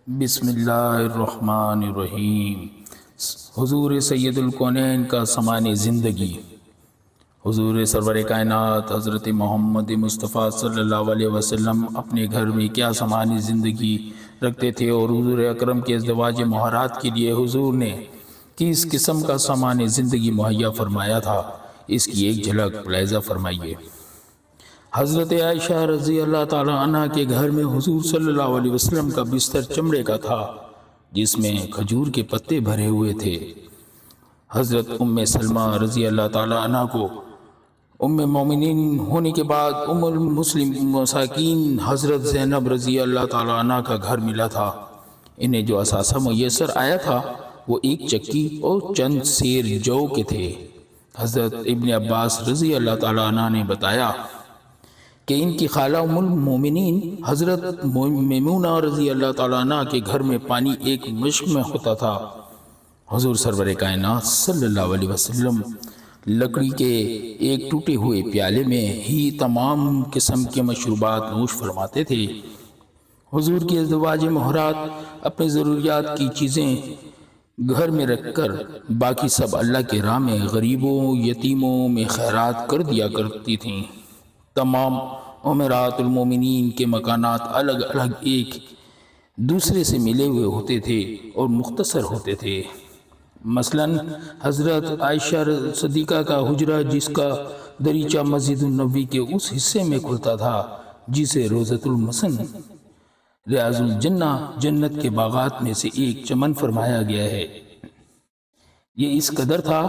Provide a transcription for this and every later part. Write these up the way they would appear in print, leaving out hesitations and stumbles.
بسم اللہ الرحمن الرحیم۔ حضور سید الکونین کا سمان زندگی۔ حضور سرور کائنات حضرت محمد مصطفیٰ صلی اللہ علیہ وسلم اپنے گھر میں کیا سمان زندگی رکھتے تھے، اور حضور اکرم کے ازدواج مہرات کے لیے حضور نے کس قسم کا سامان زندگی مہیا فرمایا تھا، اس کی ایک جھلک ملاحظہ فرمائیے۔ حضرت عائشہ رضی اللہ تعالی عنہ کے گھر میں حضور صلی اللہ علیہ وسلم کا بستر چمڑے کا تھا، جس میں کھجور کے پتے بھرے ہوئے تھے۔ حضرت ام سلمہ رضی اللہ تعالی عنہ کو ام مومنین ہونے کے بعد ام المسلم مساکین حضرت زینب رضی اللہ تعالی عنہ کا گھر ملا تھا۔ انہیں جو اثاثہ میسر آیا تھا وہ ایک چکی اور چند سیر جو کے تھے۔ حضرت ابن عباس رضی اللہ تعالی عنہ نے بتایا کہ ان کی خالہ ام المومنین حضرت میمونہ رضی اللہ تعالی عنہ کے گھر میں پانی ایک مشک میں ہوتا تھا۔ حضور سرور کائنات صلی اللہ علیہ وسلم لکڑی کے ایک ٹوٹے ہوئے پیالے میں ہی تمام قسم کے مشروبات نوش فرماتے تھے۔ حضور کے ازدواج مہرات اپنی ضروریات کی چیزیں گھر میں رکھ کر باقی سب اللہ کے راہ میں غریبوں یتیموں میں خیرات کر دیا کرتی تھیں۔ تمام امہات المومنین کے مکانات الگ الگ ایک دوسرے سے ملے ہوئے ہوتے تھے اور مختصر ہوتے تھے۔ مثلا حضرت عائشہ صدیقہ کا حجرہ، جس کا دریچہ مسجد النبوی کے اس حصے میں کھلتا تھا جسے روضۃ المسن ریاض الجنہ جنت کے باغات میں سے ایک چمن فرمایا گیا ہے، یہ اس قدر تھا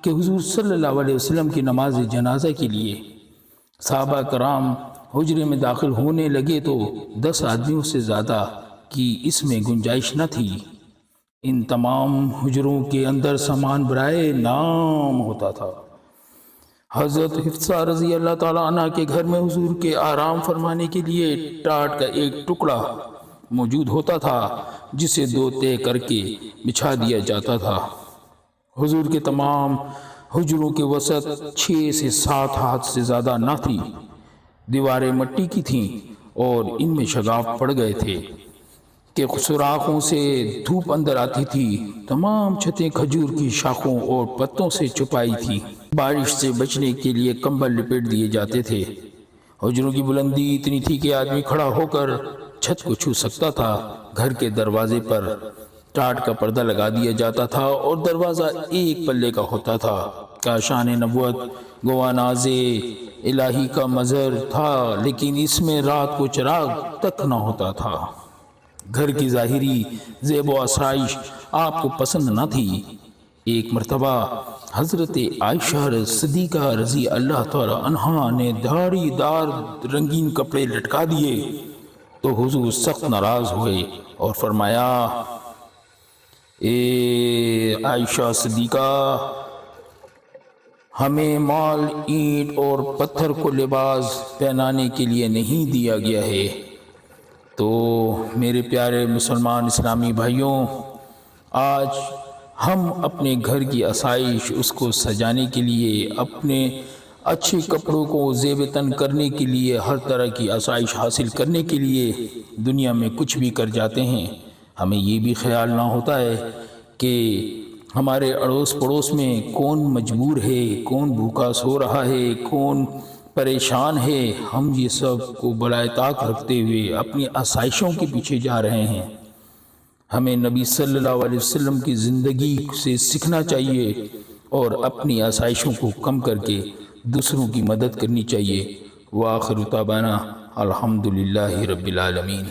کہ حضور صلی اللہ علیہ وسلم کی نماز جنازہ کے لیے صحابہ کرام حجرے میں داخل ہونے لگے تو 10 آدمیوں سے زیادہ کی اس میں گنجائش نہ تھی۔ ان تمام حجروں کے اندر سامان برائے نام ہوتا تھا۔ حضرت حفصہ رضی اللہ تعالی عنہ کے گھر میں حضور کے آرام فرمانے کے لیے ٹاٹ کا ایک ٹکڑا موجود ہوتا تھا، جسے 2 طے کر کے بچھا دیا جاتا تھا۔ حضور کے تمام حجروں کے وسط 6 سے 7 ہاتھ سے زیادہ نہ تھی۔ دیواریں مٹی کی تھیں اور ان میں شگاف پڑ گئے تھے کہ سوراخوں سے دھوپ اندر آتی تھی۔ تمام چھتیں کھجور کی شاخوں اور پتوں سے چھپائی تھی۔ بارش سے بچنے کے لیے کمبل لپیٹ دیے جاتے تھے۔ حجروں کی بلندی اتنی تھی کہ آدمی کھڑا ہو کر چھت کو چھو سکتا تھا۔ گھر کے دروازے پر ٹاٹ کا پردہ لگا دیا جاتا تھا اور دروازہ ایک پلے کا ہوتا تھا۔ کاشان نبوت گواہ ناز الہی کا مظہر تھا، لیکن اس میں رات کو چراغ تک نہ ہوتا تھا۔ گھر کی ظاہری زیب و آسائش آپ کو پسند نہ تھی۔ ایک مرتبہ حضرت عائشہ صدیقہ رضی اللہ تعالی عنہا نے دھاڑی دار رنگین کپڑے لٹکا دیے تو حضور سخت ناراض ہوئے اور فرمایا، اے عائشہ صدیقہ، ہمیں مال اینٹ اور پتھر کو لباس پہنانے کے لیے نہیں دیا گیا ہے۔ تو میرے پیارے مسلمان اسلامی بھائیوں، آج ہم اپنے گھر کی آسائش، اس کو سجانے کے لیے، اپنے اچھے کپڑوں کو زیب تن کرنے کے لیے، ہر طرح کی آسائش حاصل کرنے کے لیے دنیا میں کچھ بھی کر جاتے ہیں۔ ہمیں یہ بھی خیال نہ ہوتا ہے کہ ہمارے اڑوس پڑوس میں کون مجبور ہے، کون بھوکا سو رہا ہے، کون پریشان ہے۔ ہم یہ سب کو بالائے طاق رکھتے ہوئے اپنی آسائشوں کے پیچھے جا رہے ہیں۔ ہمیں نبی صلی اللہ علیہ وسلم کی زندگی سے سیکھنا چاہیے اور اپنی آسائشوں کو کم کر کے دوسروں کی مدد کرنی چاہیے۔ وآخر دعوانا الحمدللہ رب العالمین۔